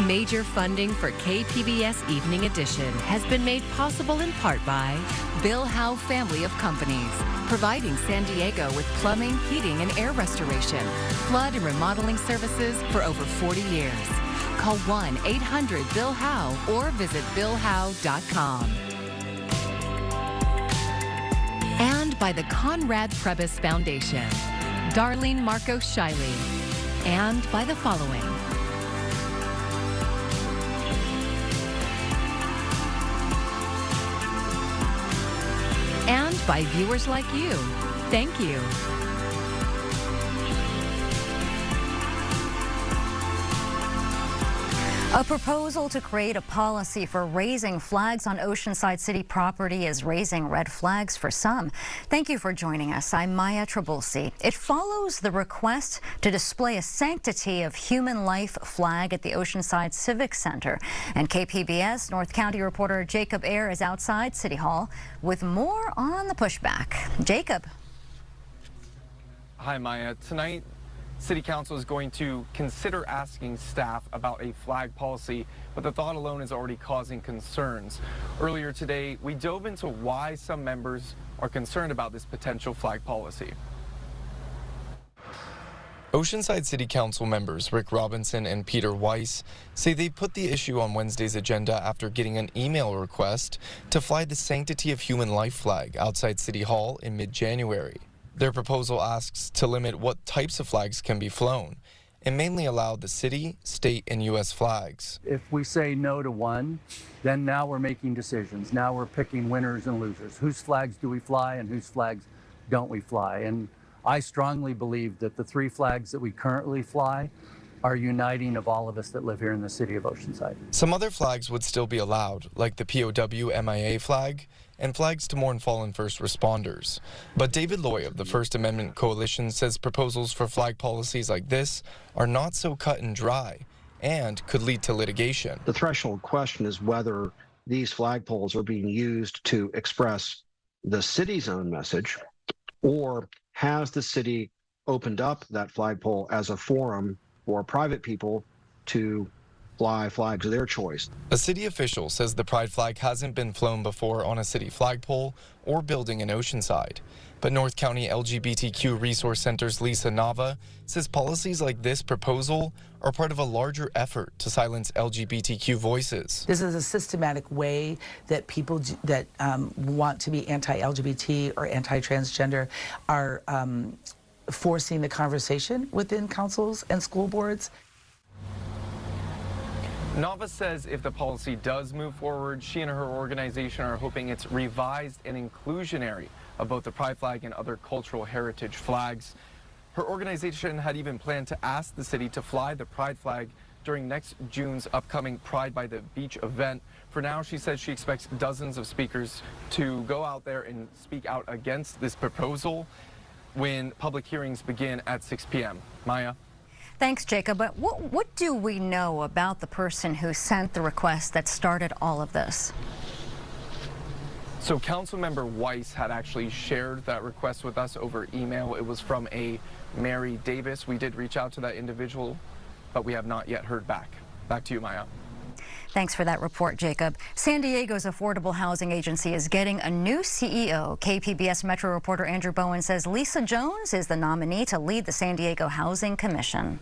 Major funding for KPBS Evening Edition has been made possible in part by Bill Howe Family of Companies, providing San Diego with plumbing, heating, and air restoration, flood and remodeling services for over 40 years. Call 1-800-BILL-HOWE or visit billhowe.com. And by the Conrad Prebys Foundation, Darlene Marcos Shiley, and by the following. And by viewers like you. Thank you. A proposal to create a policy for raising flags on Oceanside city property is raising red flags for some. Thank you for joining us. I'm Maya Trabulsi. It follows the request to display a sanctity of human life flag at the Oceanside Civic Center. And KPBS North County reporter Jacob Ayer is outside City Hall with more on the pushback. Jacob. Hi, Maya. Tonight, City Council is going to consider asking staff about a flag policy, but the thought alone is already causing concerns. Earlier today, we dove into why some members are concerned about this potential flag policy. Oceanside City Council members Rick Robinson and Peter Weiss say they put the issue on Wednesday's agenda after getting an email request to fly the Sanctity of Human Life flag outside City Hall in mid-January. Their proposal asks to limit what types of flags can be flown and mainly allow the city, state, and U.S. flags. If we say no to one, then now we're making decisions. Now we're picking winners and losers. Whose flags do we fly and whose flags don't we fly? And I strongly believe that the three flags that we currently fly are uniting of all of us that live here in the city of Oceanside. Some other flags would still be allowed, like the POW MIA flag and flags to mourn fallen first responders. But David Loy of the First Amendment Coalition says proposals for flag policies like this are not so cut and dry and could lead to litigation. The threshold question is whether these flagpoles are being used to express the city's own message, or has the city opened up that flagpole as a forum for private people to fly flags of their choice. A city official says the pride flag hasn't been flown before on a city flagpole or building in Oceanside. But North County LGBTQ Resource Center's Lisa Nava says policies like this proposal are part of a larger effort to silence LGBTQ voices. This is a systematic way that people that want to be anti-LGBT or anti-transgender are forcing the conversation within councils and school boards. Nava says if the policy does move forward, she and her organization are hoping it's revised and inclusionary of both the pride flag and other cultural heritage flags. Her organization had even planned to ask the city to fly the pride flag during next June's upcoming Pride by the Beach event. For now, she says she expects dozens of speakers to go out there and speak out against this proposal when public hearings begin at 6 p.m. Maya? Thanks, Jacob. But what do we know about the person who sent the request that started all of this? So Councilmember Weiss had actually shared that request with us over email. It was from a Mary Davis. We did reach out to that individual, but we have not yet heard back. Back to you, Maya. Thanks for that report, Jacob. San Diego's Affordable Housing Agency is getting a new CEO. KPBS Metro reporter Andrew Bowen says Lisa Jones is the nominee to lead the San Diego Housing Commission.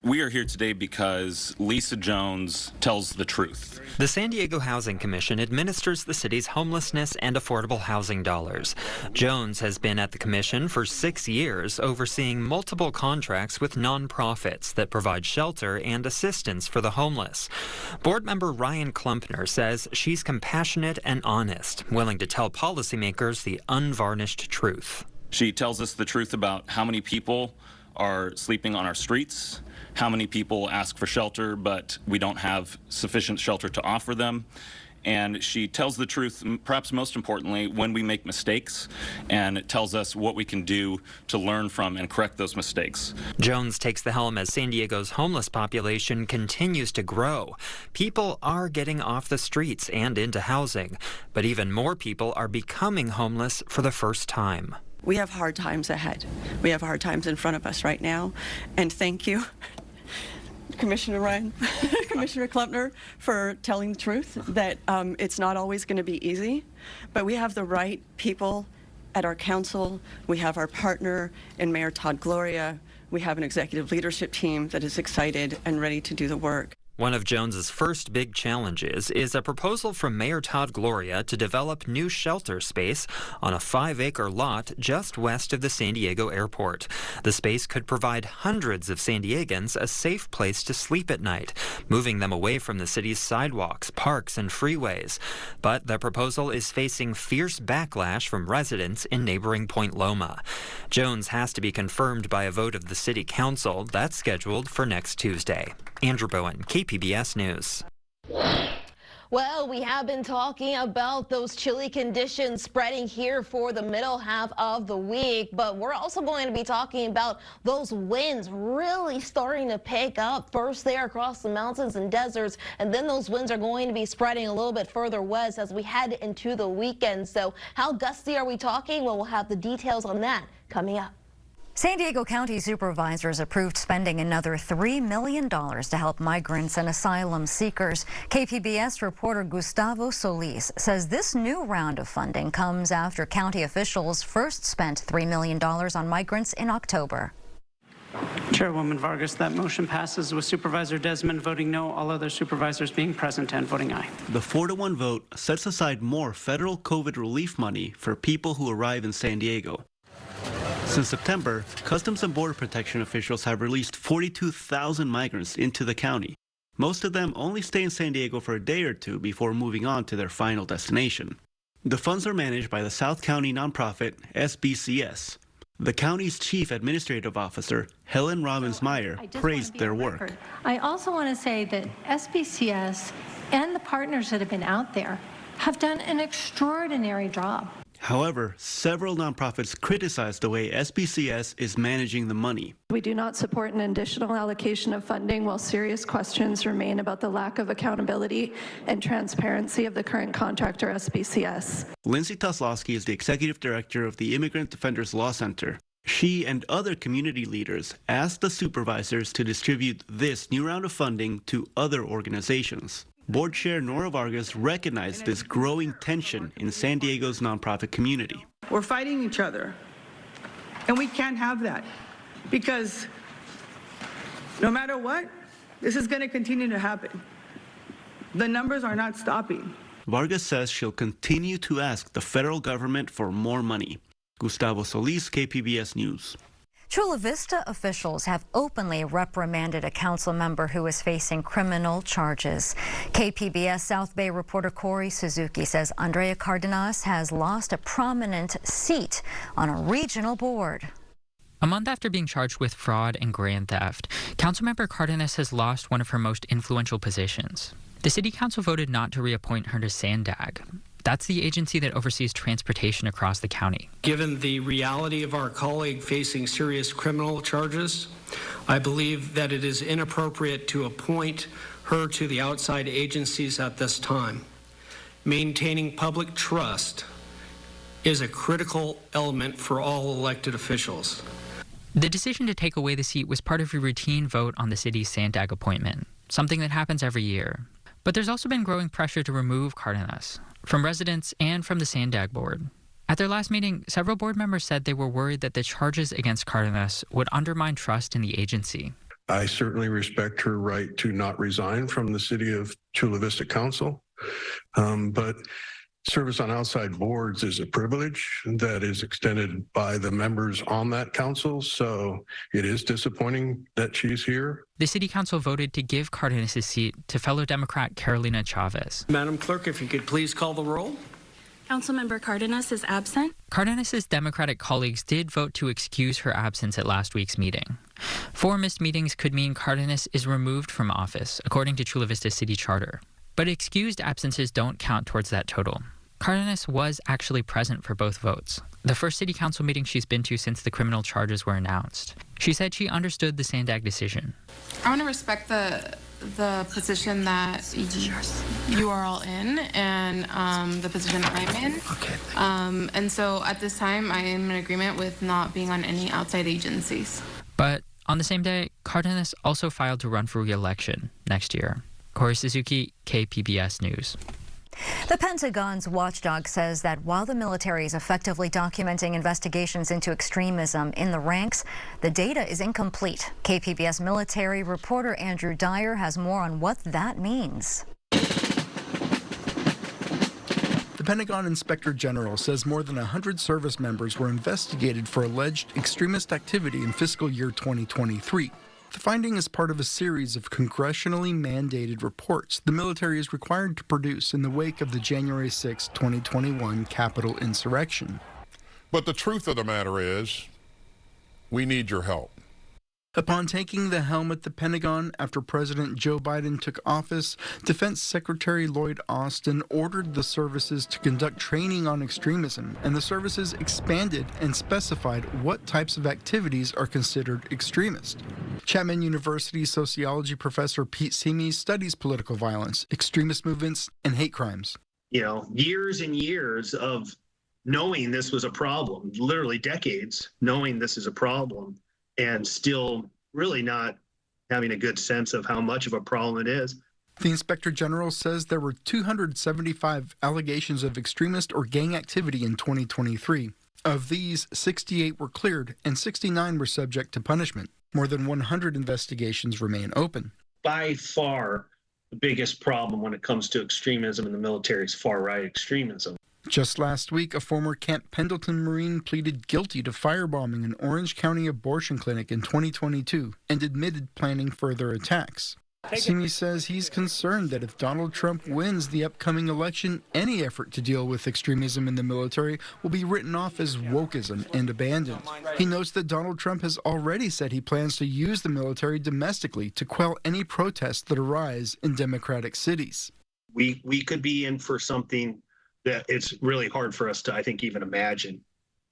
We are here today because Lisa Jones tells the truth. The San Diego Housing Commission administers the city's homelessness and affordable housing dollars. Jones has been at the commission for 6 years, overseeing multiple contracts with nonprofits that provide shelter and assistance for the homeless. Board member Ryan Klumpner says she's compassionate and honest, willing to tell policymakers the unvarnished truth. She tells us the truth about how many people are sleeping on our streets, how many people ask for shelter, but we don't have sufficient shelter to offer them. And she tells the truth, perhaps most importantly, when we make mistakes, and it tells us what we can do to learn from and correct those mistakes. Jones takes the helm as San Diego's homeless population continues to grow. People are getting off the streets and into housing, but even more people are becoming homeless for the first time. We have hard times ahead. We have hard times in front of us right now, and thank you Commissioner Ryan, Commissioner Klempner, for telling the truth that it's not always going to be easy, but we have the right people at our council. We have our partner in Mayor Todd Gloria. We have an executive leadership team that is excited and ready to do the work. One of Jones's first big challenges is a proposal from Mayor Todd Gloria to develop new shelter space on a 5-acre lot just west of the San Diego airport. The space could provide hundreds of San Diegans a safe place to sleep at night, moving them away from the city's sidewalks, parks, and freeways. But the proposal is facing fierce backlash from residents in neighboring Point Loma. Jones has to be confirmed by a vote of the city council. That's scheduled for next Tuesday. Andrew Bowen, KPBS News. Well, we have been talking about those chilly conditions spreading here for the middle half of the week, but we're also going to be talking about those winds really starting to pick up first there across the mountains and deserts, and then those winds are going to be spreading a little bit further west as we head into the weekend. So how gusty are we talking? Well, we'll have the details on that coming up. San Diego County supervisors approved spending another $3 million to help migrants and asylum seekers. KPBS reporter Gustavo Solis says this new round of funding comes after county officials first spent $3 million on migrants in October. Chairwoman Vargas, that motion passes with Supervisor Desmond voting no, all other supervisors being present and voting aye. The 4-to-1 vote sets aside more federal COVID relief money for people who arrive in San Diego. Since September, Customs and Border Protection officials have released 42,000 migrants into the county. Most of them only stay in San Diego for a day or two before moving on to their final destination. The funds are managed by the South County nonprofit SBCS. The county's chief administrative officer, Helen Robbins-Meyer, praised their work. I also want to say that SBCS and the partners that have been out there have done an extraordinary job. However, several nonprofits criticize the way SBCS is managing the money. We do not support an additional allocation of funding while serious questions remain about the lack of accountability and transparency of the current contractor, SBCS. Lindsay Toslowski is the executive director of the Immigrant Defenders Law Center. She and other community leaders asked the supervisors to distribute this new round of funding to other organizations. Board Chair Nora Vargas recognized this growing tension in San Diego's nonprofit community. We're fighting each other, and we can't have that, because no matter what, this is going to continue to happen. The numbers are not stopping. Vargas says she'll continue to ask the federal government for more money. Gustavo Solis, KPBS News. Chula Vista officials have openly reprimanded a council member who is facing criminal charges. KPBS South Bay reporter Corey Suzuki says Andrea Cardenas has lost a prominent seat on a regional board. A month after being charged with fraud and grand theft, Councilmember Cardenas has lost one of her most influential positions. The City Council voted not to reappoint her to SANDAG. That's the agency that oversees transportation across the county. Given the reality of our colleague facing serious criminal charges, I believe that it is inappropriate to appoint her to the outside agencies at this time. Maintaining public trust is a critical element for all elected officials. The decision to take away the seat was part of a routine vote on the city's SANDAG appointment, something that happens every year. But there's also been growing pressure to remove Cardenas from residents and from the SANDAG board. At their last meeting, several board members said they were worried that the charges against Cardenas would undermine trust in the agency. I certainly respect her right to not resign from the City of Chula Vista Council, but service on outside boards is a privilege that is extended by the members on that council, so it is disappointing that she's here. The City Council voted to give Cardenas' seat to fellow Democrat Carolina Chavez. Madam Clerk, if you could please call the roll. Councilmember Cardenas is absent. Cardenas' Democratic colleagues did vote to excuse her absence at last week's meeting. 4 missed meetings could mean Cardenas is removed from office, according to Chula Vista City Charter. But excused absences don't count towards that total. Cardenas was actually present for both votes, the first City Council meeting she's been to since the criminal charges were announced. She said she understood the SANDAG decision. I want to respect the position that you are all in and the position that I'm in. Okay. And so at this time, I am in agreement with not being on any outside agencies. But on the same day, Cardenas also filed to run for re-election next year. Corey Suzuki, KPBS News. The Pentagon's watchdog says that while the military is effectively documenting investigations into extremism in the ranks, the data is incomplete. KPBS military reporter Andrew Dyer has more on what that means. The Pentagon Inspector General says more than 100 service members were investigated for alleged extremist activity in fiscal year 2023. The finding is part of a series of congressionally mandated reports the military is required to produce in the wake of the January 6, 2021 Capitol insurrection. But the truth of the matter is, we need your help. Upon taking the helm at the Pentagon after President Joe Biden took office, Defense Secretary Lloyd Austin ordered the services to conduct training on extremism, and the services expanded and specified what types of activities are considered extremist. Chapman University sociology professor Pete Simi studies political violence, extremist movements, and hate crimes. You know, years and years of knowing this was a problem, literally decades knowing this is a problem, and still really not having a good sense of how much of a problem it is. The Inspector General says there were 275 allegations of extremist or gang activity in 2023. Of these, 68 were cleared and 69 were subject to punishment. More than 100 investigations remain open. By far, the biggest problem when it comes to extremism in the military is far-right extremism. Just last week, a former Camp Pendleton Marine pleaded guilty to firebombing an Orange County abortion clinic in 2022 and admitted planning further attacks. Simi says he's concerned that if Donald Trump wins the upcoming election, any effort to deal with extremism in the military will be written off as wokeism and abandoned. He notes that Donald Trump has already said he plans to use the military domestically to quell any protests that arise in Democratic cities. We could be in for something that it's really hard for us to, I think, even imagine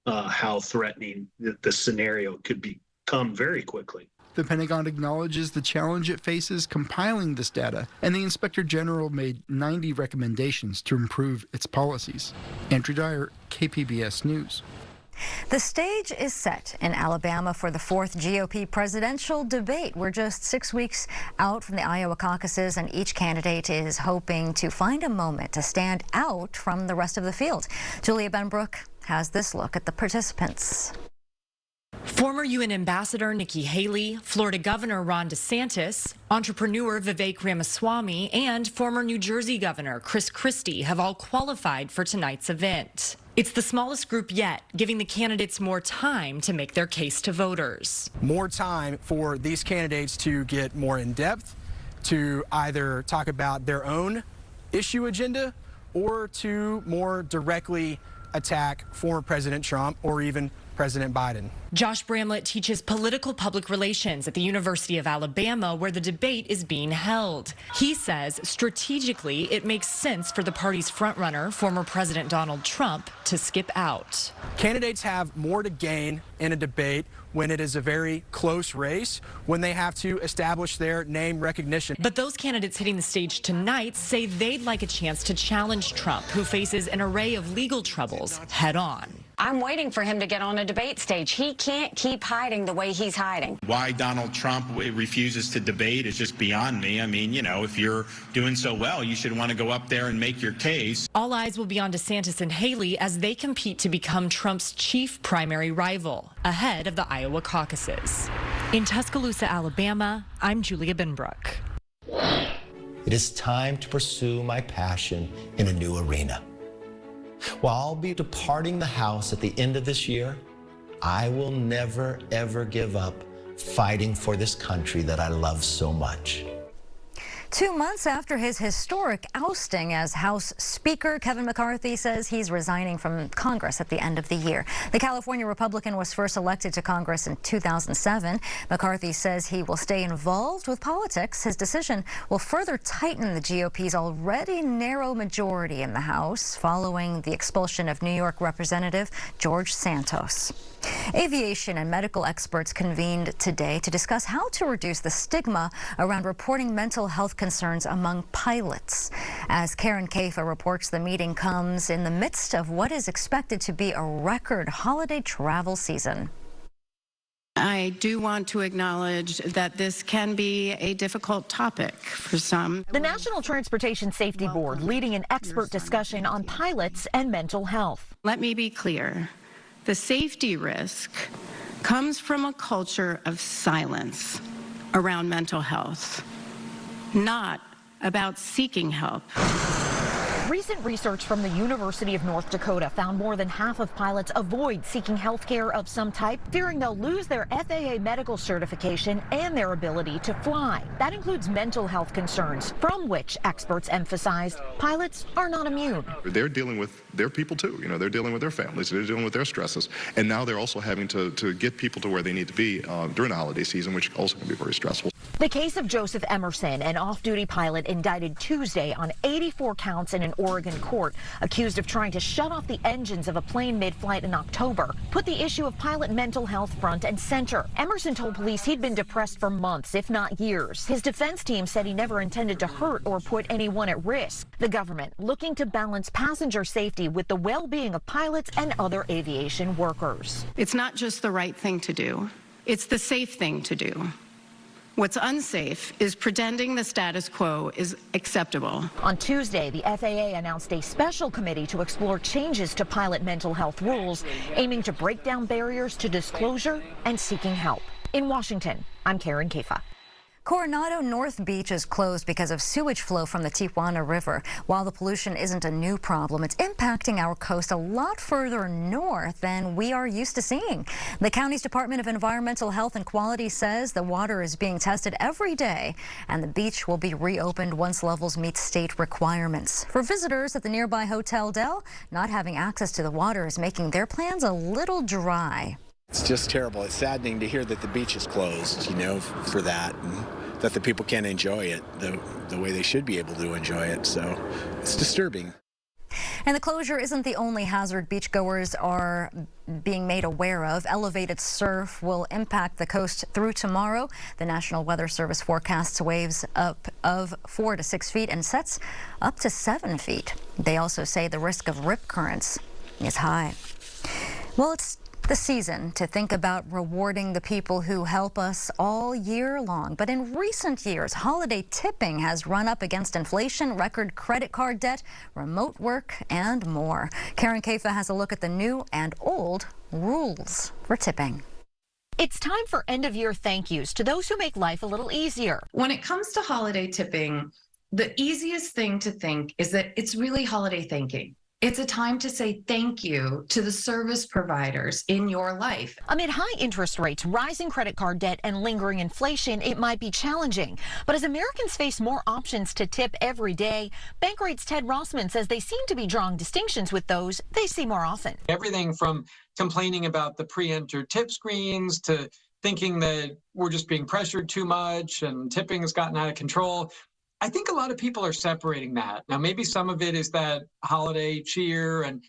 how threatening the scenario could become very quickly. The Pentagon acknowledges the challenge it faces compiling this data, and the Inspector General made 90 recommendations to improve its policies. Andrew Dyer, KPBS News. The stage is set in Alabama for the 4th GOP presidential debate. We're just 6 weeks out from the Iowa caucuses, and each candidate is hoping to find a moment to stand out from the rest of the field. Julia Benbrook has this look at the participants. Former UN Ambassador Nikki Haley, Florida Governor Ron DeSantis, entrepreneur Vivek Ramaswamy, and former New Jersey Governor Chris Christie have all qualified for tonight's event. It's the smallest group yet, giving the candidates more time to make their case to voters. More time for these candidates to get more in depth, to either talk about their own issue agenda or to more directly attack former President Trump or even President Biden. Josh Bramlett teaches political public relations at the University of Alabama, where the debate is being held. He says strategically it makes sense for the party's frontrunner, former President Donald Trump, to skip out. Candidates have more to gain in a debate when it is a very close race, when they have to establish their name recognition. But those candidates hitting the stage tonight say they'd like a chance to challenge Trump, who faces an array of legal troubles, head on. I'm waiting for him to get on a debate stage. He can't keep hiding the way he's hiding. Why Donald Trump refuses to debate is just beyond me. I mean, you know, if you're doing so well, you should want to go up there and make your case. All eyes will be on DeSantis and Haley as they compete to become Trump's chief primary rival, ahead of the Iowa caucuses. In Tuscaloosa, Alabama, I'm Julia Benbrook. It is time to pursue my passion in a new arena. While I'll be departing the House at the end of this year, I will never, ever give up fighting for this country that I love so much. 2 months after his historic ousting as House Speaker, Kevin McCarthy says he's resigning from Congress at the end of the year. The California Republican was first elected to Congress in 2007. McCarthy says he will stay involved with politics. His decision will further tighten the GOP's already narrow majority in the House following the expulsion of New York Representative George Santos. Aviation and medical experts convened today to discuss how to reduce the stigma around reporting mental health concerns among pilots. As Karen Kafa reports, the meeting comes in the midst of what is expected to be a record holiday travel season. I do want to acknowledge that this can be a difficult topic for some. The National Transportation Safety Board leading an expert discussion on pilots and mental health. Let me be clear. The safety risk comes from a culture of silence around mental health, not about seeking help. Recent research from the University of North Dakota found more than half of pilots avoid seeking health care of some type, fearing they'll lose their FAA medical certification and their ability to fly. That includes mental health concerns, from which experts emphasized pilots are not immune. They're dealing with their people too. You know, they're dealing with their families, they're dealing with their stresses, and now they're also having to get people to where they need to be during the holiday season, which also can be very stressful. The case of Joseph Emerson, an off-duty pilot indicted Tuesday on 84 counts in an Oregon court, accused of trying to shut off the engines of a plane mid-flight in October, put the issue of pilot mental health front and center. Emerson told police he'd been depressed for months, if not years. His defense team said he never intended to hurt or put anyone at risk. The government looking to balance passenger safety with the well-being of pilots and other aviation workers. It's not just the right thing to do. It's the safe thing to do. What's unsafe is pretending the status quo is acceptable. On Tuesday, the FAA announced a special committee to explore changes to pilot mental health rules, aiming to break down barriers to disclosure and seeking help. In Washington, I'm Karen Kafa. Coronado North Beach is closed because of sewage flow from the Tijuana River. While the pollution isn't a new problem, it's impacting our coast a lot further north than we are used to seeing. The county's Department of Environmental Health and Quality says the water is being tested every day, and the beach will be reopened once levels meet state requirements. For visitors at the nearby Hotel Del, not having access to the water is making their plans a little dry. It's just terrible. It's saddening to hear that the beach is closed, you know, for that, and that the people can't enjoy it the way they should be able to enjoy it. So it's disturbing. And the closure isn't the only hazard beachgoers are being made aware of. Elevated surf will impact the coast through tomorrow. The National Weather Service forecasts waves up of 4 to 6 feet and sets up to 7 feet. They also say the risk of rip currents is high. Well, it's the season to think about rewarding the people who help us all year long. But in recent years, holiday tipping has run up against inflation, record credit card debt, remote work, and more. Karen Kafa has a look at the new and old rules for tipping. It's time for end-of-year thank yous to those who make life a little easier. When it comes to holiday tipping, the easiest thing to think is that it's really holiday thanking. It's a time to say thank you to the service providers in your life. Amid high interest rates, rising credit card debt, and lingering inflation, it might be challenging. But as Americans face more options to tip every day, Bankrate's Ted Rossman says they seem to be drawing distinctions with those they see more often. Everything from complaining about the pre-entered tip screens to thinking that we're just being pressured too much and tipping has gotten out of control. I think a lot of people are separating that. Now, maybe some of it is that holiday cheer and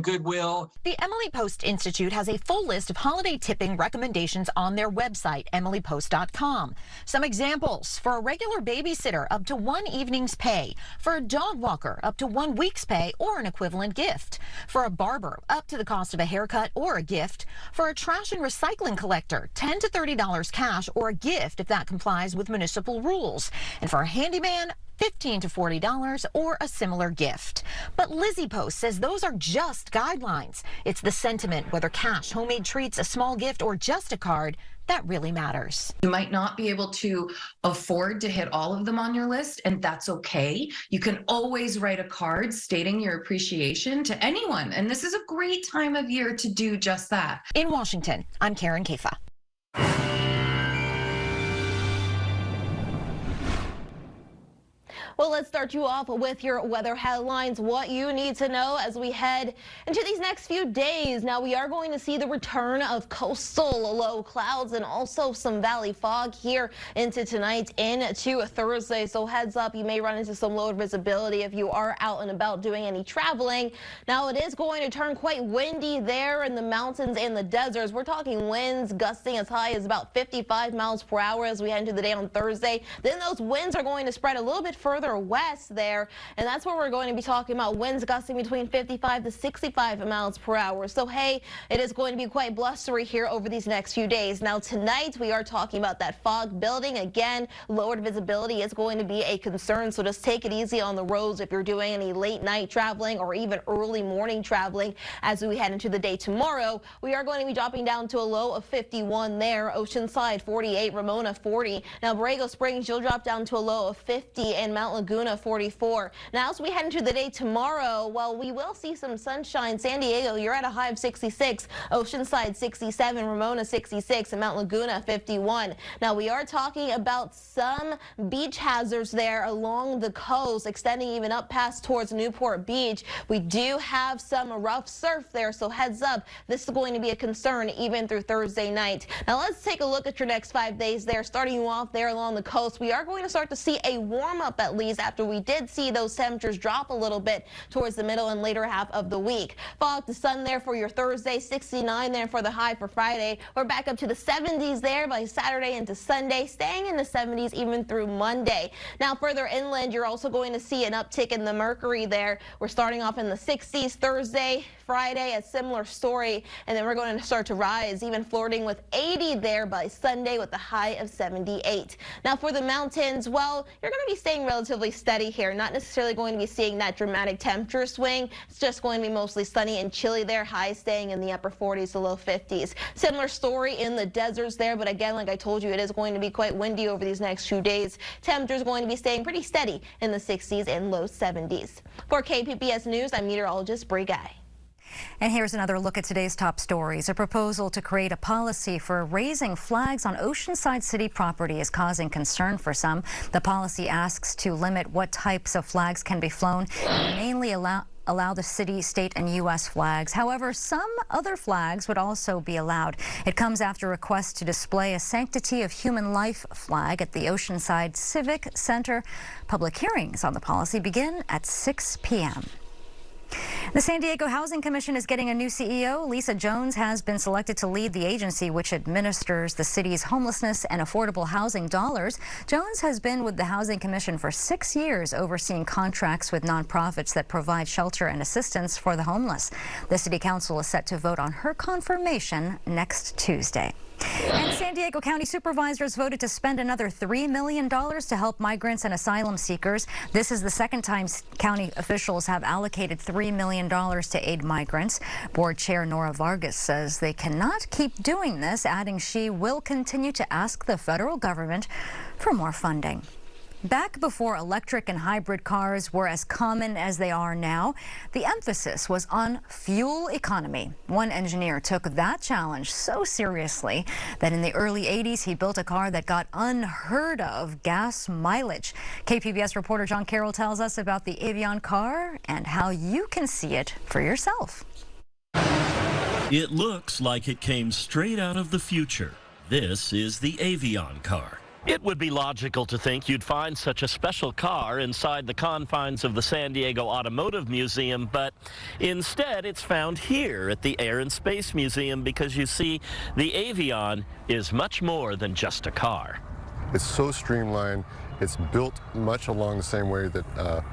goodwill. The Emily Post Institute has a full list of holiday tipping recommendations on their website, emilypost.com. Some examples: for a regular babysitter, up to 1 evening's pay; for a dog walker, up to 1 week's pay or an equivalent gift; for a barber, up to the cost of a haircut or a gift; for a trash and recycling collector, $10 to $30 cash or a gift if that complies with municipal rules; and for a handyman, $15 to $40 or a similar gift. But Lizzie Post says those are just guidelines. It's the sentiment, whether cash, homemade treats, a small gift, or just a card, that really matters. You might not be able to afford to hit all of them on your list, and that's okay. You can always write a card stating your appreciation to anyone, and this is a great time of year to do just that. In Washington, I'm Karen Kafa. Well, let's start you off with your weather headlines, what you need to know as we head into these next few days. Now, we are going to see the return of coastal low clouds and also some valley fog here into tonight into Thursday. So heads up, you may run into some low visibility if you are out and about doing any traveling. Now, it is going to turn quite windy there in the mountains and the deserts. We're talking winds gusting as high as about 55 miles per hour as we head into the day on Thursday. Then those winds are going to spread a little bit further further west there, and that's where we're going to be talking about winds gusting between 55 to 65 miles per hour. So hey, it is going to be quite blustery here over these next few days. Now tonight we are talking about that fog building again. Lowered visibility is going to be a concern, so just take it easy on the roads if you're doing any late night traveling or even early morning traveling. As we head into the day tomorrow, we are going to be dropping down to a low of 51 there. Oceanside 48, Ramona 40. Now Borrego Springs, you'll drop down to a low of 50, and Mount Laguna 44. Now as we head into the day tomorrow, well, we will see some sunshine. San Diego, you're at a high of 66, Oceanside 67, Ramona 66, and Mount Laguna 51. Now we are talking about some beach hazards there along the coast, extending even up past towards Newport Beach. We do have some rough surf there, so heads up, this is going to be a concern even through Thursday night. Now let's take a look at your next 5 days there. Starting you off there along the coast, we are going to start to see a warm up at least after we did see those temperatures drop a little bit towards the middle and later half of the week. Fog to sun there for your Thursday, 69 there for the high for Friday. We're back up to the 70s there by Saturday into Sunday, staying in the 70s even through Monday. Now further inland, you're also going to see an uptick in the mercury there. We're starting off in the 60s Thursday, Friday, a similar story, and then we're going to start to rise, even flirting with 80 there by Sunday with a high of 78. Now for the mountains, well, you're going to be staying relatively steady here, not necessarily going to be seeing that dramatic temperature swing. It's just going to be mostly sunny and chilly there, highs staying in the upper 40s to low 50s. Similar story in the deserts there, but again, like I told you, it is going to be quite windy over these next few days. Temperatures going to be staying pretty steady in the 60s and low 70s. For KPBS News, I'm meteorologist Bree Guy. And here's another look at today's top stories. A proposal to create a policy for raising flags on Oceanside city property is causing concern for some. The policy asks to limit what types of flags can be flown and mainly allow the city, state, and U.S. flags. However, some other flags would also be allowed. It comes after requests to display a Sanctity of Human Life flag at the Oceanside Civic Center. Public hearings on the policy begin at 6 p.m. The San Diego Housing Commission is getting a new CEO. Lisa Jones has been selected to lead the agency, which administers the city's homelessness and affordable housing dollars. Jones has been with the Housing Commission for 6 years, overseeing contracts with nonprofits that provide shelter and assistance for the homeless. The City Council is set to vote on her confirmation next Tuesday. And San Diego County supervisors voted to spend another $3 million to help migrants and asylum seekers. This is the second time county officials have allocated $3 million to aid migrants. Board Chair Nora Vargas says they cannot keep doing this, adding she will continue to ask the federal government for more funding. Back before electric and hybrid cars were as common as they are now, the emphasis was on fuel economy. One engineer took that challenge so seriously that in the early 80s, he built a car that got unheard of gas mileage. KPBS reporter John Carroll tells us about the Avon Car and how you can see it for yourself. It looks like it came straight out of the future. This is the Avon Car. It would be logical to think you'd find such a special car inside the confines of the San Diego Automotive Museum, but instead it's found here at the Air and Space Museum because you see, the Avon is much more than just a car. It's so streamlined. It's built much along the same way that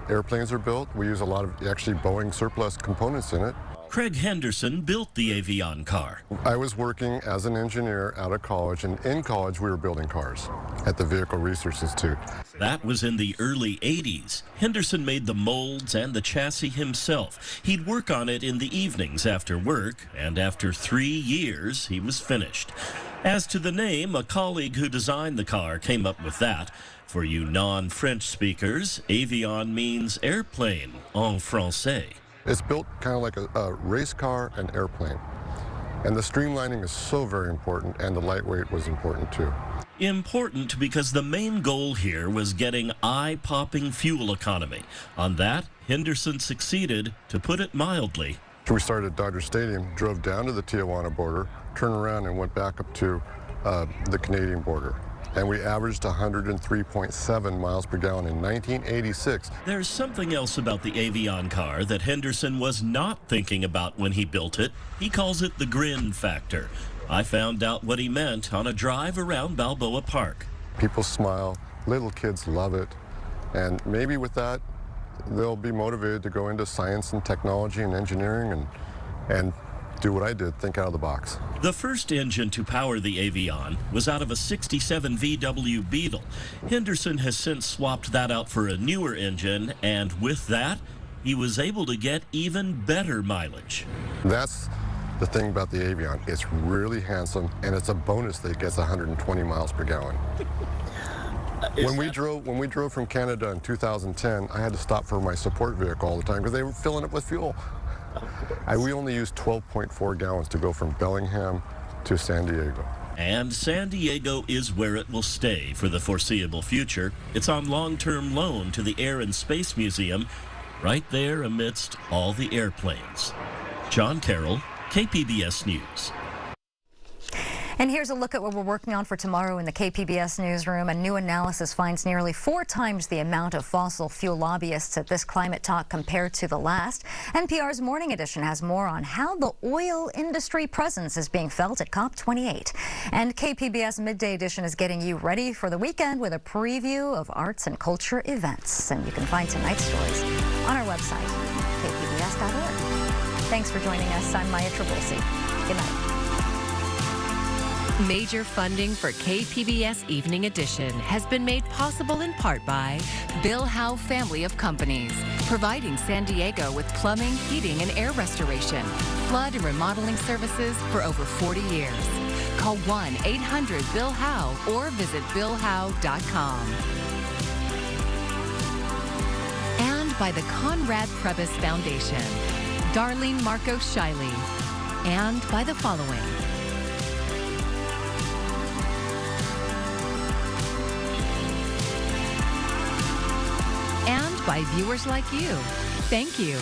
airplanes are built. We use a lot of actually Boeing surplus components in it. Craig Henderson built the Avon Car. I was working as an engineer out of college, and in college we were building cars at the Vehicle Research Institute. That was in the early 80s. Henderson made the molds and the chassis himself. He'd work on it in the evenings after work, and after 3 years, he was finished. As to the name, a colleague who designed the car came up with that. For you non-French speakers, Avon means airplane en français. It's built kind of like a race car and airplane. And the streamlining is so very important, and the lightweight was important too. Important because the main goal here was getting eye-popping fuel economy. On that, Henderson succeeded, to put it mildly. We started at Dodger Stadium, drove down to the Tijuana border, turned around and went back up to the Canadian border. And we averaged 103.7 miles per gallon in 1986. There's something else about the Avon Car that Henderson was not thinking about when he built it. He calls it the grin factor. I found out what he meant on a drive around Balboa Park. People smile, little kids love it. And maybe with that, they'll be motivated to go into science and technology and engineering and do what I did, think out of the box. The first engine to power the Avion was out of a 67 VW Beetle. Henderson has since swapped that out for a newer engine, and with that, he was able to get even better mileage. That's the thing about the Avion. It's really handsome, and it's a bonus that it gets 120 miles per gallon. When we drove from Canada in 2010, I had to stop for my support vehicle all the time because they were filling up with fuel. We only used 12.4 gallons to go from Bellingham to San Diego. And San Diego is where it will stay for the foreseeable future. It's on long-term loan to the Air and Space Museum, right there amidst all the airplanes. John Carroll, KPBS News. And here's a look at what we're working on for tomorrow in the KPBS newsroom. A new analysis finds nearly 4 times the amount of fossil fuel lobbyists at this climate talk compared to the last. NPR's Morning Edition has more on how the oil industry presence is being felt at COP28. And KPBS Midday Edition is getting you ready for the weekend with a preview of arts and culture events. And you can find tonight's stories on our website, kpbs.org. Thanks for joining us. I'm Maya Trabulsi. Good night. Major funding for KPBS Evening Edition has been made possible in part by Bill Howe Family of Companies, providing San Diego with plumbing, heating, and air restoration, flood and remodeling services for over 40 years. Call 1-800-BILL-HOWE or visit BillHowe.com. And by the Conrad Prebys Foundation, Darlene Marcos Shiley, and by the following. And by viewers like you. Thank you.